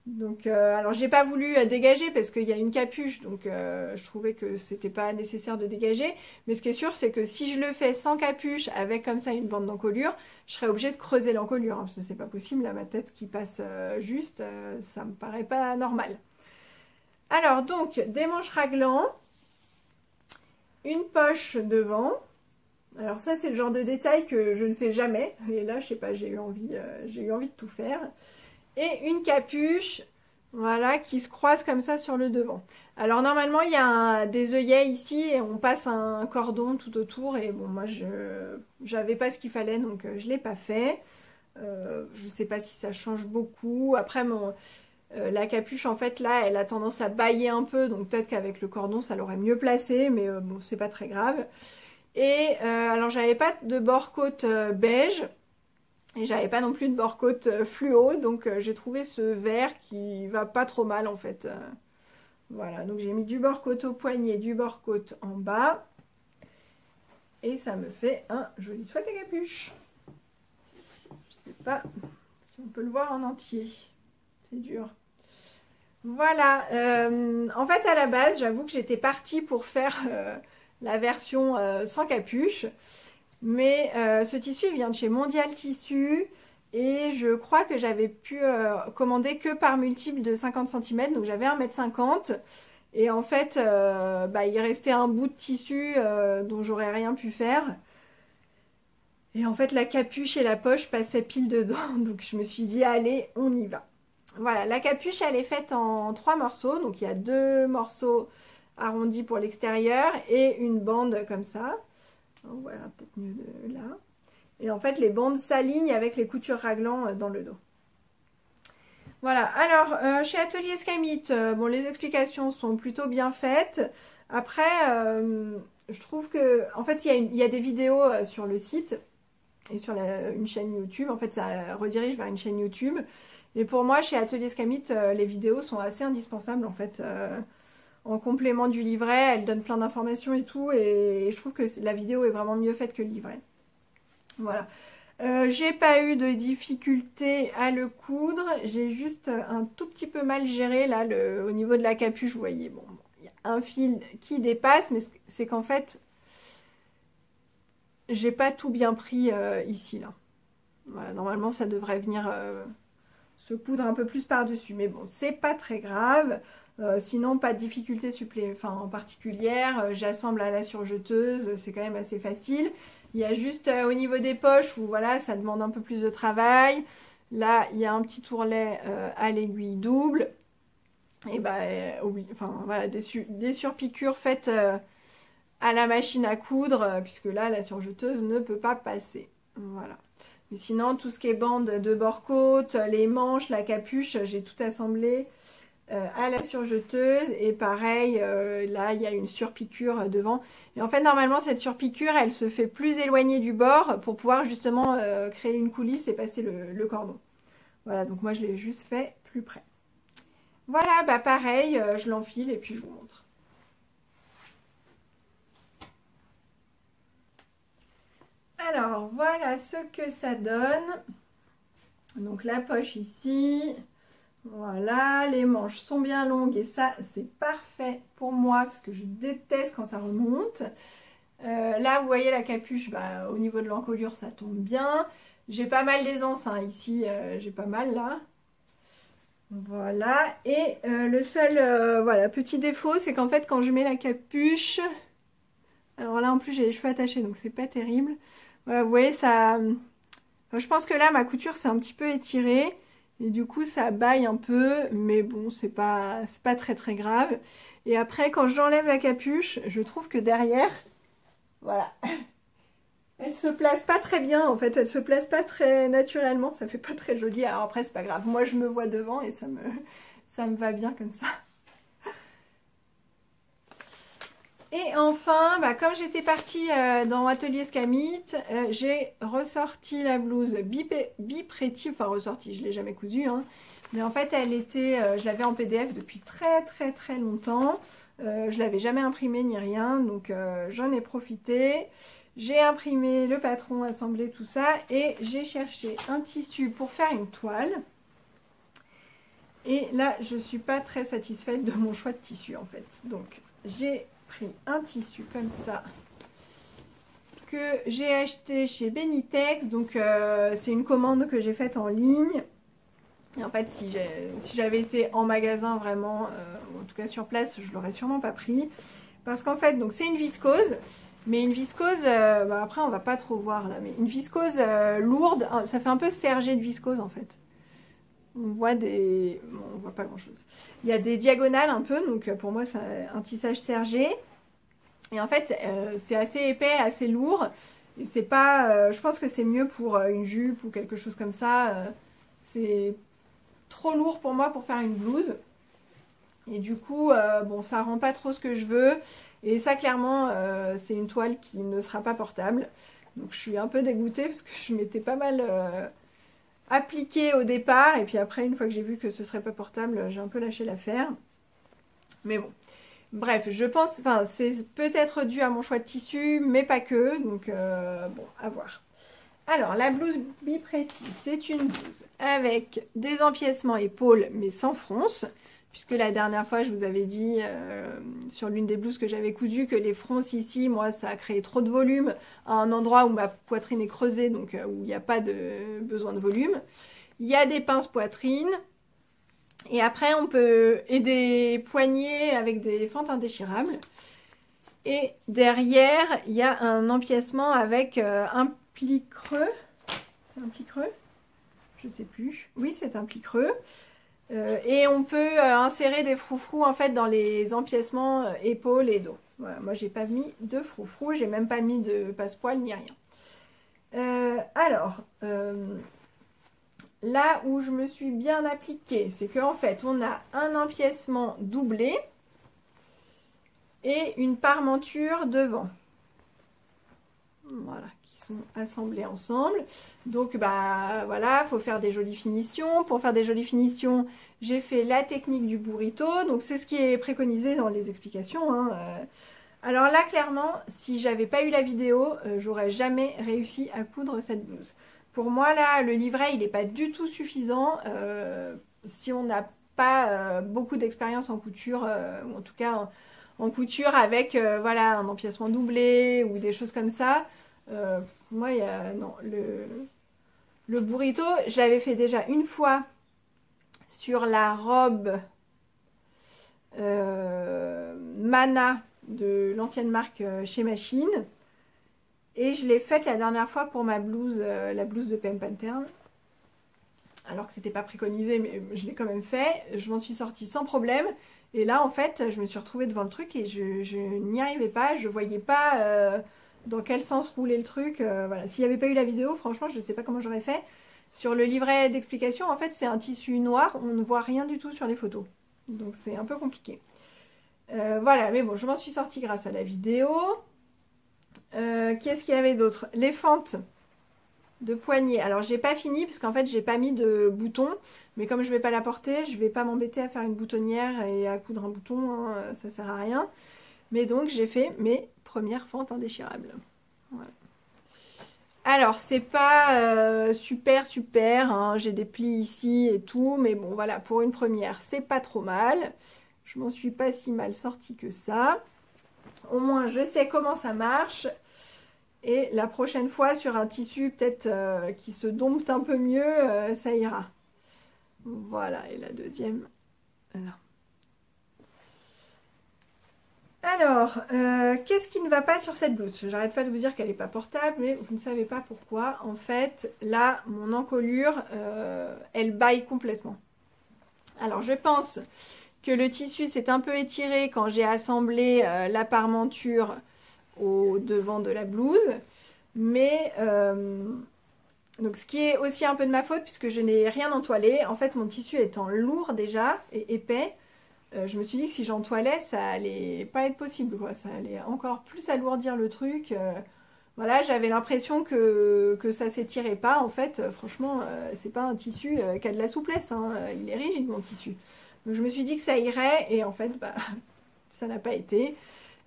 Donc, alors j'ai pas voulu dégager parce qu'il y a une capuche, donc je trouvais que c'était pas nécessaire de dégager. Mais ce qui est sûr, c'est que si je le fais sans capuche, avec comme ça une bande d'encolure, je serais obligée de creuser l'encolure, hein, parce que c'est pas possible, là, ma tête qui passe juste, ça me paraît pas normal. Alors donc, des manches raglants, une poche devant. Alors ça, c'est le genre de détail que je ne fais jamais. Et là, je sais pas, j'ai eu envie de tout faire. Et une capuche, voilà, qui se croise comme ça sur le devant. Alors normalement il y a des œillets ici et on passe un cordon tout autour, et bon moi j'avais pas ce qu'il fallait, donc je l'ai pas fait. Je sais pas si ça change beaucoup. Après la capuche en fait là elle a tendance à bâiller un peu, donc peut-être qu'avec le cordon ça l'aurait mieux placé, mais bon c'est pas très grave. Et alors j'avais pas de bord-côte beige. Et j'avais pas non plus de bord-côte fluo, donc j'ai trouvé ce vert qui va pas trop mal en fait. Voilà, donc j'ai mis du bord-côte au poignet, du bord-côte en bas. Et ça me fait un joli sweat à capuche. Je sais pas si on peut le voir en entier. C'est dur. Voilà. En fait, à la base, j'avoue que j'étais partie pour faire la version sans capuche. Mais ce tissu il vient de chez Mondial Tissu. Et je crois que j'avais pu commander que par multiple de 50 cm. Donc j'avais 1,50 m. Et en fait, il restait un bout de tissu dont j'aurais rien pu faire. Et en fait, la capuche et la poche passaient pile dedans. Donc je me suis dit, allez, on y va. Voilà, la capuche, elle est faite en 3 morceaux. Donc il y a 2 morceaux arrondis pour l'extérieur et une bande comme ça. On voit peut-être mieux de là. Et en fait, les bandes s'alignent avec les coutures raglan dans le dos. Voilà, alors chez Atelier Skymit, bon, les explications sont plutôt bien faites. Après, je trouve que, en fait, il y a des vidéos sur le site et sur une chaîne YouTube. En fait, ça redirige vers une chaîne YouTube. Et pour moi, chez Atelier Skymit, les vidéos sont assez indispensables, en fait, en complément du livret. Elles donnent plein d'informations et tout. Et je trouve que la vidéo est vraiment mieux faite que le livret. Voilà. J'ai pas eu de difficulté à le coudre, j'ai juste un tout petit peu mal géré là au niveau de la capuche, vous voyez, bon, il y a un fil qui dépasse, mais c'est qu'en fait, j'ai pas tout bien pris ici là. Voilà, normalement ça devrait venir se coudre un peu plus par-dessus, mais bon, c'est pas très grave. Sinon, pas de difficulté en particulière. J'assemble à la surjeteuse, c'est quand même assez facile. Il y a juste au niveau des poches où voilà, ça demande un peu plus de travail. Là, il y a un petit tourlet à l'aiguille double. Et oui, enfin voilà, des surpiqûres faites à la machine à coudre, puisque là, la surjeteuse ne peut pas passer. Voilà. Mais sinon, tout ce qui est bande de bord-côte, les manches, la capuche, j'ai tout assemblé à la surjeteuse. Et pareil, là, il y a une surpiqûre devant. Et en fait, normalement, cette surpiqûre, elle se fait plus éloignée du bord pour pouvoir justement créer une coulisse et passer le cordon. Voilà, donc moi, je l'ai juste fait plus près. Voilà, bah pareil, je l'enfile et puis je vous montre. Alors, voilà ce que ça donne. Donc, la poche ici. Voilà, les manches sont bien longues et ça, c'est parfait pour moi parce que je déteste quand ça remonte. Là, vous voyez la capuche, au niveau de l'encolure, ça tombe bien. J'ai pas mal d'aisance, hein, ici, j'ai pas mal là. Voilà, et le seul petit défaut, c'est qu'en fait, quand je mets la capuche... Alors là, en plus, j'ai les cheveux attachés, donc c'est pas terrible. Voilà, vous voyez, ça... je pense que là, ma couture s'est un petit peu étirée. Et du coup, ça baille un peu, mais bon, c'est pas très très grave. Et après, quand j'enlève la capuche, je trouve que derrière, voilà, elle se place pas très bien. En fait, elle se place pas très naturellement, ça fait pas très joli. Alors après, c'est pas grave. Moi, je me vois devant et ça me va bien comme ça. Et enfin, comme j'étais partie dans Atelier Skymit, j'ai ressorti la blouse Bipréti, enfin ressorti, je ne l'ai jamais cousue, hein, mais en fait elle était, je l'avais en PDF depuis très très très longtemps, je l'avais jamais imprimée ni rien, donc j'en ai profité, j'ai imprimé le patron, assemblé tout ça, et j'ai cherché un tissu pour faire une toile. Et là, je ne suis pas très satisfaite de mon choix de tissu en fait, donc j'ai pris un tissu comme ça que j'ai acheté chez Benitex, donc c'est une commande que j'ai faite en ligne. Et en fait, si j'avais été en magasin vraiment, en tout cas sur place, je l'aurais sûrement pas pris, parce qu'en fait, donc c'est une viscose, mais une viscose, après on va pas trop voir là, mais une viscose lourde, ça fait un peu sergé de viscose en fait. On voit bon, on voit pas grand chose. Il y a des diagonales un peu, donc pour moi c'est un tissage sergé. Et en fait c'est assez épais, assez lourd. Et c'est pas, je pense que c'est mieux pour une jupe ou quelque chose comme ça. C'est trop lourd pour moi pour faire une blouse. Et du coup, bon, ça rend pas trop ce que je veux. Et ça clairement, c'est une toile qui ne sera pas portable. Donc je suis un peu dégoûtée parce que je m'étais pas mal... appliqué au départ, et puis après une fois que j'ai vu que ce serait pas portable, j'ai un peu lâché l'affaire. Mais bon. Bref, je pense, enfin, c'est peut-être dû à mon choix de tissu, mais pas que. Donc, bon, à voir. Alors, la blouse Be Pretty, c'est une blouse avec des empiècements épaules, mais sans fronce. Puisque la dernière fois, je vous avais dit sur l'une des blouses que j'avais cousues que les fronces ici, moi, ça a créé trop de volume à un endroit où ma poitrine est creusée, donc où il n'y a pas de besoin de volume. Il y a des pinces poitrine. Et après, on peut... Et des poignets avec des fentes indéchirables. Et derrière, il y a un empiècement avec un pli creux. C'est un pli creux? Je sais plus. Oui, c'est un pli creux. Et on peut insérer des froufrous en fait dans les empiècements épaules et dos. Voilà, moi j'ai pas mis de froufrous, j'ai même pas mis de passepoil ni rien. Là où je me suis bien appliquée, c'est qu'en fait on a un empiècement doublé et une parmenture devant. Voilà, qui sont assemblés ensemble. Donc bah voilà, faut faire des jolies finitions. Pour faire des jolies finitions, j'ai fait la technique du burrito. Donc c'est ce qui est préconisé dans les explications, hein. Alors là, clairement, si j'avais pas eu la vidéo, j'aurais jamais réussi à coudre cette blouse. Pour moi, là, le livret, il n'est pas du tout suffisant si on n'a pas beaucoup d'expérience en couture, ou en tout cas en couture avec voilà, un empiècement doublé ou des choses comme ça. Moi, non, le burrito, je l'avais fait déjà une fois sur la robe Mana de l'ancienne marque Chez Machine. Et je l'ai faite la dernière fois pour ma blouse, la blouse de PM Pattern. Alors que c'était pas préconisé, mais je l'ai quand même fait. Je m'en suis sortie sans problème. Et là, en fait, je me suis retrouvée devant le truc et je n'y arrivais pas. Je voyais pas dans quel sens roulait le truc. Voilà. S'il n'y avait pas eu la vidéo, franchement, je ne sais pas comment j'aurais fait. Sur le livret d'explication, en fait, c'est un tissu noir. On ne voit rien du tout sur les photos. Donc, c'est un peu compliqué. Voilà, mais bon, je m'en suis sortie grâce à la vidéo. Qu'est-ce qu'il y avait d'autre? Les fentes de poignée. Alors j'ai pas fini parce qu'en fait j'ai pas mis de bouton, mais comme je vais pas la porter, je vais pas m'embêter à faire une boutonnière et à coudre un bouton, hein, ça sert à rien. Mais donc j'ai fait mes premières fentes indéchirables. Voilà. Alors c'est pas super, hein, j'ai des plis ici et tout, mais bon voilà, pour une première c'est pas trop mal. Je m'en suis pas si mal sortie que ça. Au moins je sais comment ça marche. Et la prochaine fois, sur un tissu peut-être qui se dompte un peu mieux, ça ira. Voilà, et la deuxième, là. Alors, qu'est-ce qui ne va pas sur cette blouse? J'arrête pas de vous dire qu'elle n'est pas portable, mais vous ne savez pas pourquoi. En fait, là, mon encolure, elle baille complètement. Alors, je pense que le tissu s'est un peu étiré quand j'ai assemblé la parmenture au devant de la blouse, mais donc ce qui est aussi un peu de ma faute puisque je n'ai rien entoilé. En fait mon tissu étant lourd déjà et épais, je me suis dit que si j'entoilais ça allait pas être possible quoi, ça allait encore plus alourdir le truc. Voilà, j'avais l'impression que ça s'étirait pas. En fait franchement c'est pas un tissu qui a de la souplesse, hein. Il est rigide mon tissu. Donc je me suis dit que ça irait et en fait bah ça n'a pas été.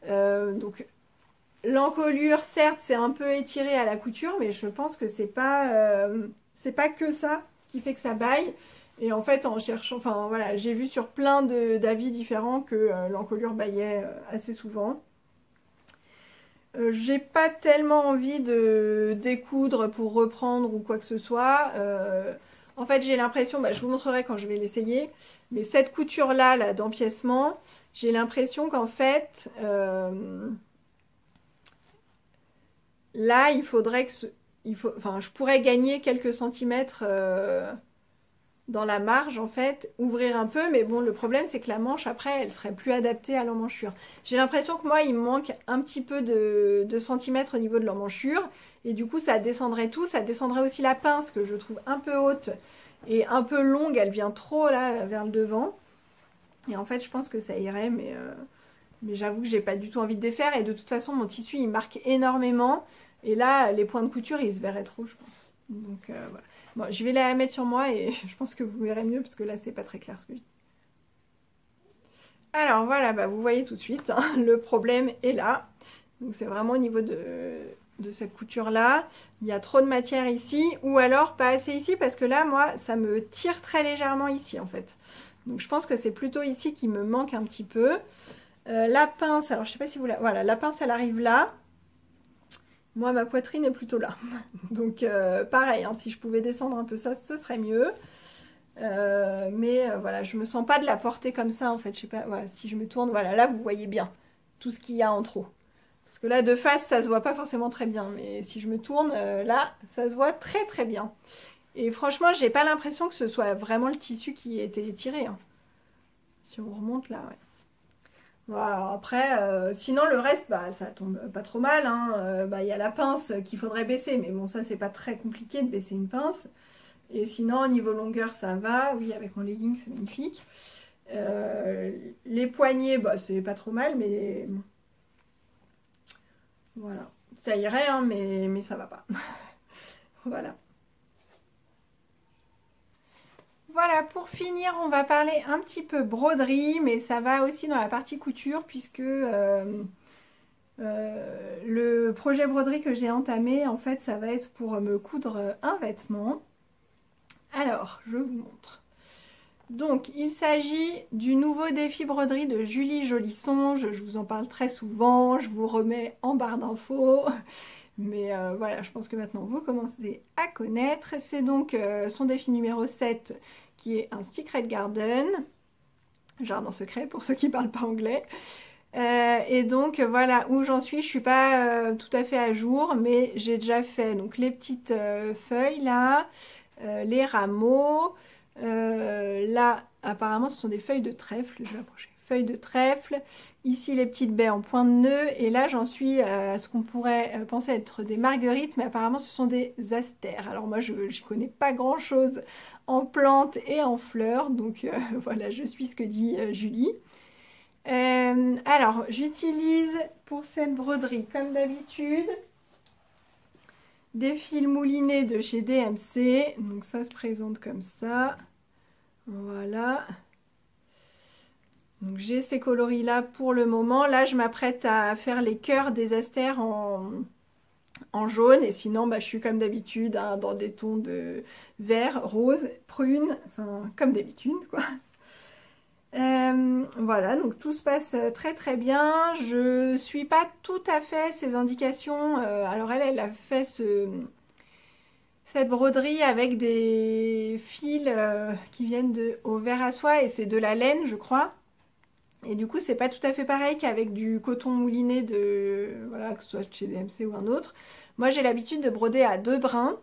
Donc l'encolure, certes, c'est un peu étiré à la couture, mais je pense que c'est pas que ça qui fait que ça baille. Et en fait, en cherchant, enfin voilà, j'ai vu sur plein d'avis différents que l'encolure baillait assez souvent. J'ai pas tellement envie de découdre pour reprendre ou quoi que ce soit. En fait, j'ai l'impression, bah, je vous montrerai quand je vais l'essayer, mais cette couture-là, là, d'empiècement, j'ai l'impression qu'en fait... là, il faudrait que enfin, je pourrais gagner quelques centimètres dans la marge en fait, ouvrir un peu, mais bon, le problème c'est que la manche après, elle serait plus adaptée à l'emmanchure. J'ai l'impression que moi, il me manque un petit peu de centimètres au niveau de l'emmanchure, et du coup, ça descendrait tout, ça descendrait aussi la pince que je trouve un peu haute et un peu longue, elle vient trop là vers le devant. Et en fait, je pense que ça irait, mais j'avoue que j'ai pas du tout envie de défaire. Et de toute façon, mon tissu, il marque énormément. Et là, les points de couture, ils se verraient trop, je pense. Donc, voilà. Bon, je vais la mettre sur moi et je pense que vous verrez mieux parce que là, c'est pas très clair ce que je dis. Alors voilà, bah, vous voyez tout de suite, hein, le problème est là. Donc c'est vraiment au niveau de cette couture-là. Il y a trop de matière ici, ou alors pas assez ici, parce que là, moi, ça me tire très légèrement ici, en fait. Donc je pense que c'est plutôt ici qui me manque un petit peu. La pince, alors je sais pas si vous la... Voilà, la pince, elle arrive là. Moi, ma poitrine est plutôt là. Donc pareil, hein, si je pouvais descendre un peu ça, ce serait mieux. Mais voilà, je me sens pas de la porter comme ça, en fait. Je sais pas, voilà, si je me tourne, voilà, là, vous voyez bien tout ce qu'il y a en trop. Parce que là, de face, ça se voit pas forcément très bien. Mais si je me tourne, là, ça se voit très très bien. Et franchement, j'ai pas l'impression que ce soit vraiment le tissu qui ait été étiré. Hein. Si on remonte là, ouais. Voilà, après, sinon le reste, bah, ça tombe pas trop mal. Hein. Bah, y a la pince qu'il faudrait baisser. Mais bon, ça, c'est pas très compliqué de baisser une pince. Et sinon, au niveau longueur, ça va. Oui, avec mon legging, c'est magnifique. Les poignets, bah, c'est pas trop mal, mais... Voilà, ça irait, hein, mais ça va pas. Voilà. Voilà, pour finir, on va parler un petit peu broderie, mais ça va aussi dans la partie couture, puisque le projet broderie que j'ai entamé, en fait, ça va être pour me coudre un vêtement. Alors, je vous montre. Donc, il s'agit du nouveau défi broderie de Julie Jolissonge. Je vous en parle très souvent, je vous remets en barre d'infos. Mais voilà, je pense que maintenant vous commencez à connaître. C'est donc son défi numéro 7 qui est un Secret Garden. Jardin secret pour ceux qui ne parlent pas anglais. Et donc voilà où j'en suis. Je ne suis pas tout à fait à jour, mais j'ai déjà fait donc, les petites feuilles là, les rameaux. Là, apparemment, ce sont des feuilles de trèfle. Je vais approcher. Feuilles de trèfle. Ici, les petites baies en point de nœud. Et là, j'en suis à ce qu'on pourrait penser être des marguerites, mais apparemment, ce sont des astères. Alors moi, je n'y connais pas grand-chose en plantes et en fleurs. Donc voilà, je suis ce que dit Julie. Alors, j'utilise pour cette broderie, comme d'habitude, des fils moulinés de chez DMC. Donc ça se présente comme ça. Voilà. Donc j'ai ces coloris là pour le moment. Là je m'apprête à faire les cœurs des astères en jaune. Et sinon bah, je suis comme d'habitude hein, dans des tons de vert, rose, prune. Enfin comme d'habitude quoi. Voilà, donc tout se passe très très bien. Je suis pas tout à fait ces indications. Alors elle a fait cette broderie avec des fils qui viennent au verre à soie et c'est de la laine je crois. Et du coup c'est pas tout à fait pareil qu'avec du coton mouliné voilà, que ce soit chez DMC ou un autre. Moi j'ai l'habitude de broder à 2 brins.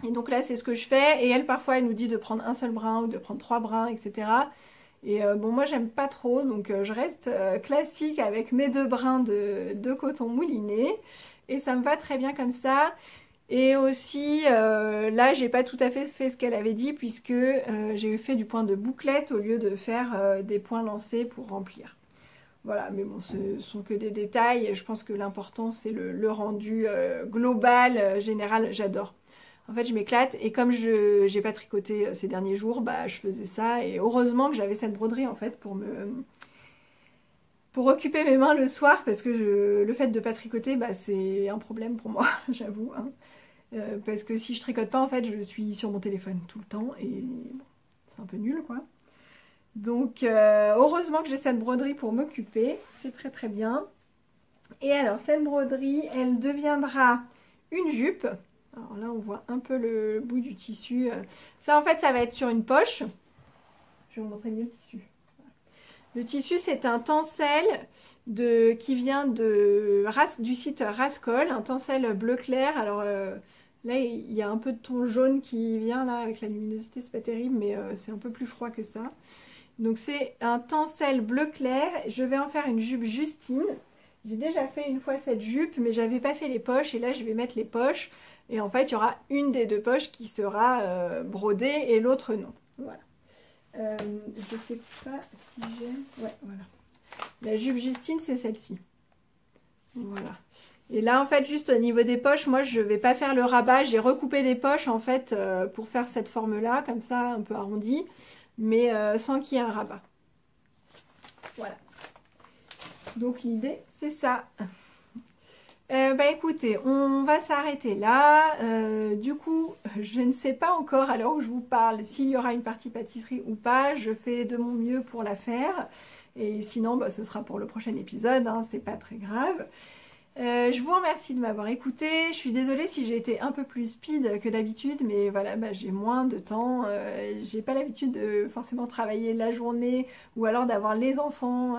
Et donc là c'est ce que je fais. Et elle parfois elle nous dit de prendre un seul brin ou de prendre 3 brins, etc. Et bon moi j'aime pas trop. Donc je reste classique avec mes 2 brins de coton mouliné. Et ça me va très bien comme ça. Et aussi, là, j'ai pas tout à fait fait ce qu'elle avait dit puisque j'ai fait du point de bouclette au lieu de faire des points lancés pour remplir. Voilà, mais bon, ce sont que des détails. Je pense que l'important, c'est le rendu global, général. J'adore. En fait, je m'éclate. Et comme je n'ai pas tricoté ces derniers jours, bah, je faisais ça. Et heureusement que j'avais cette broderie, en fait, pour occuper mes mains le soir. Parce que le fait de ne pas tricoter, bah, c'est un problème pour moi, j'avoue. Hein. Parce que si je tricote pas en fait je suis sur mon téléphone tout le temps et bon, c'est un peu nul quoi. Donc heureusement que j'ai cette broderie pour m'occuper, c'est très très bien. Et alors cette broderie elle deviendra une jupe. Alors là on voit un peu le bout du tissu. Ça en fait ça va être sur une poche. Je vais vous montrer mieux le tissu. Le tissu c'est un tencel qui vient du site Rascol, un tencel bleu clair. Alors là, il y a un peu de ton jaune qui vient là avec la luminosité, c'est pas terrible, mais c'est un peu plus froid que ça. Donc c'est un tencel bleu clair. Je vais en faire une jupe Justine. J'ai déjà fait une fois cette jupe, mais j'avais pas fait les poches. Et là, je vais mettre les poches. Et en fait, il y aura une des 2 poches qui sera brodée et l'autre non. Voilà. Je sais pas si j'ai... Ouais, voilà. La jupe Justine, c'est celle-ci. Voilà. Et là, en fait, juste au niveau des poches, moi, je vais pas faire le rabat. J'ai recoupé des poches, en fait, pour faire cette forme-là, comme ça, un peu arrondie, mais sans qu'il y ait un rabat. Voilà. Donc l'idée, c'est ça. Écoutez, on va s'arrêter là. Du coup, je ne sais pas encore à l'heure où je vous parle s'il y aura une partie pâtisserie ou pas. Je fais de mon mieux pour la faire. Et sinon, ce sera pour le prochain épisode, hein, c'est pas très grave. Je vous remercie de m'avoir écouté. Je suis désolée si j'ai été un peu plus speed que d'habitude, mais voilà, j'ai moins de temps. J'ai pas l'habitude de forcément travailler la journée ou alors d'avoir les enfants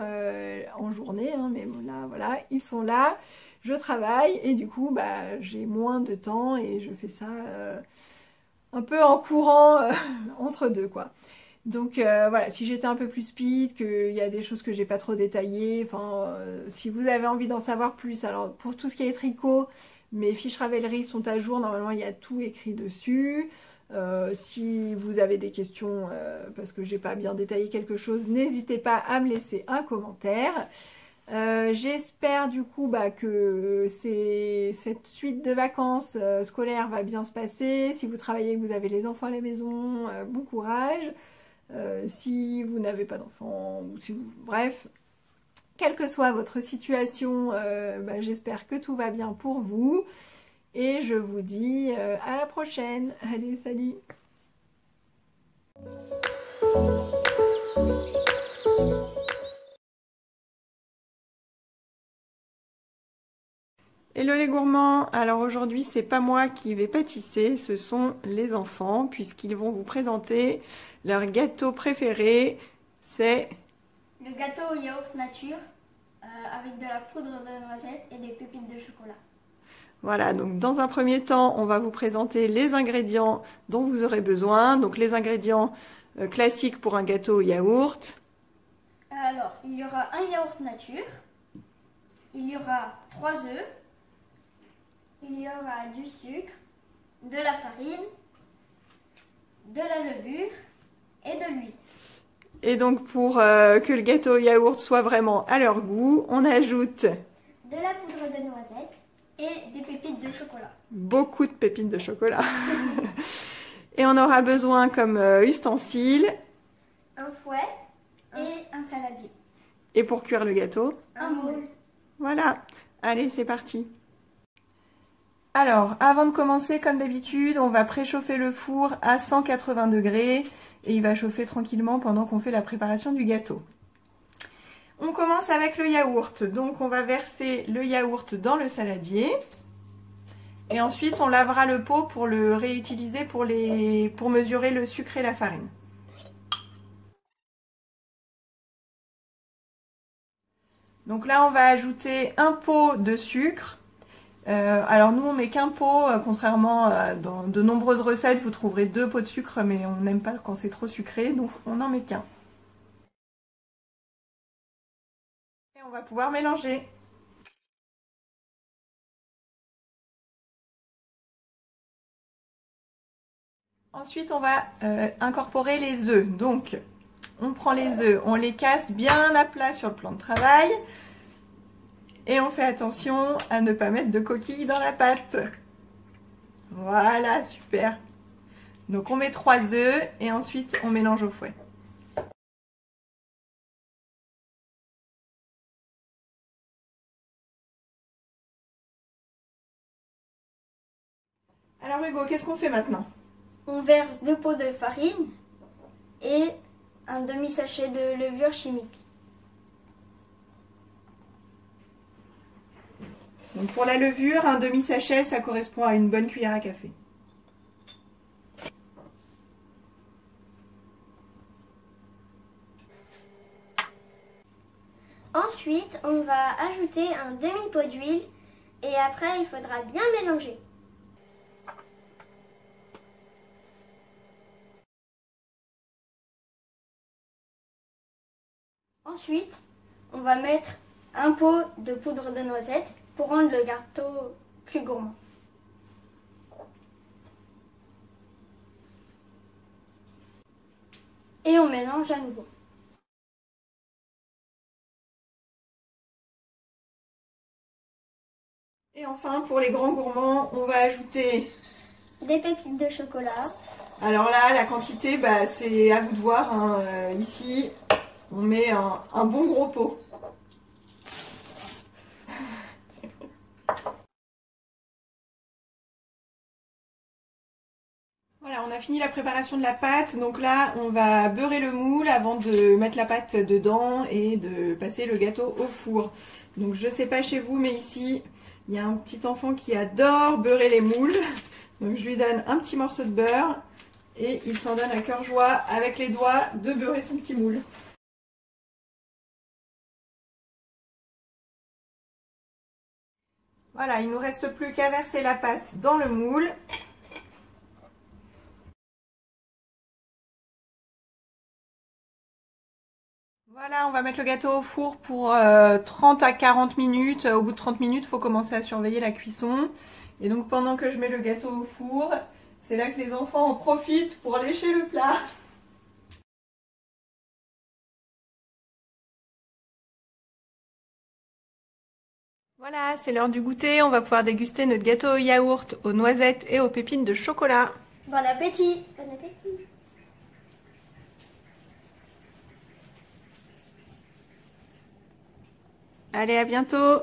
en journée, hein, mais là, voilà, ils sont là. Je travaille et du coup, j'ai moins de temps et je fais ça un peu en courant entre deux, quoi. Donc voilà, si j'étais un peu plus speed, qu'il y a des choses que j'ai pas trop détaillées, si vous avez envie d'en savoir plus, alors pour tout ce qui est tricot, mes fiches Ravelry sont à jour, normalement il y a tout écrit dessus. Si vous avez des questions parce que j'ai pas bien détaillé quelque chose, n'hésitez pas à me laisser un commentaire. J'espère du coup que cette suite de vacances scolaires va bien se passer. Si vous travaillez, que vous avez les enfants à la maison, bon courage. Si vous n'avez pas d'enfants, ou si vous... Bref, quelle que soit votre situation, j'espère que tout va bien pour vous. Et je vous dis à la prochaine. Allez, salut! Hello les gourmands, alors aujourd'hui c'est pas moi qui vais pâtisser, ce sont les enfants puisqu'ils vont vous présenter leur gâteau préféré, c'est le gâteau au yaourt nature avec de la poudre de noisette et des pépites de chocolat. Voilà, donc dans un premier temps on va vous présenter les ingrédients dont vous aurez besoin, donc les ingrédients classiques pour un gâteau au yaourt. Alors il y aura un yaourt nature, il y aura 3 œufs, il y aura du sucre, de la farine, de la levure et de l'huile. Et donc pour que le gâteau au yaourt soit vraiment à leur goût, on ajoute de la poudre de noisette et des pépites de chocolat. Beaucoup de pépites de chocolat. Et on aura besoin comme ustensiles un fouet et un saladier. Et pour cuire le gâteau, un moule. Voilà, allez c'est parti. Alors, avant de commencer, comme d'habitude, on va préchauffer le four à 180 degrés et il va chauffer tranquillement pendant qu'on fait la préparation du gâteau. On commence avec le yaourt. Donc, on va verser le yaourt dans le saladier et ensuite, on lavera le pot pour le réutiliser pour mesurer le sucre et la farine. Donc là, on va ajouter un pot de sucre. Alors nous on met qu'un pot, contrairement dans de nombreuses recettes vous trouverez 2 pots de sucre, mais on n'aime pas quand c'est trop sucré, donc on n'en met qu'un. Et on va pouvoir mélanger. Ensuite on va incorporer les œufs. Donc on prend les œufs, on les casse bien à plat sur le plan de travail. Et on fait attention à ne pas mettre de coquilles dans la pâte. Voilà, super. Donc on met 3 œufs et ensuite on mélange au fouet. Alors Hugo, qu'est-ce qu'on fait maintenant? On verse 2 pots de farine et un demi-sachet de levure chimique. Donc pour la levure, un demi-sachet, ça correspond à une bonne cuillère à café. Ensuite, on va ajouter un demi-pot d'huile et après, il faudra bien mélanger. Ensuite, on va mettre un pot de poudre de noisette pour rendre le gâteau plus gourmand. Et on mélange à nouveau. Et enfin, pour les grands gourmands, on va ajouter des pépites de chocolat. Alors là, la quantité, c'est à vous de voir. Hein. Ici, on met un bon gros pot. Voilà, on a fini la préparation de la pâte. Donc là, on va beurrer le moule avant de mettre la pâte dedans et de passer le gâteau au four. Donc je sais pas chez vous, mais ici, il y a un petit enfant qui adore beurrer les moules. Donc je lui donne un petit morceau de beurre et il s'en donne à cœur joie avec les doigts de beurrer son petit moule. Voilà, il ne nous reste plus qu'à verser la pâte dans le moule. Voilà, on va mettre le gâteau au four pour 30 à 40 minutes. Au bout de 30 minutes, il faut commencer à surveiller la cuisson. Et donc pendant que je mets le gâteau au four, c'est là que les enfants en profitent pour lécher le plat. Voilà, c'est l'heure du goûter. On va pouvoir déguster notre gâteau au yaourt, aux noisettes et aux pépines de chocolat. Bon appétit! Bon appétit. Allez, à bientôt!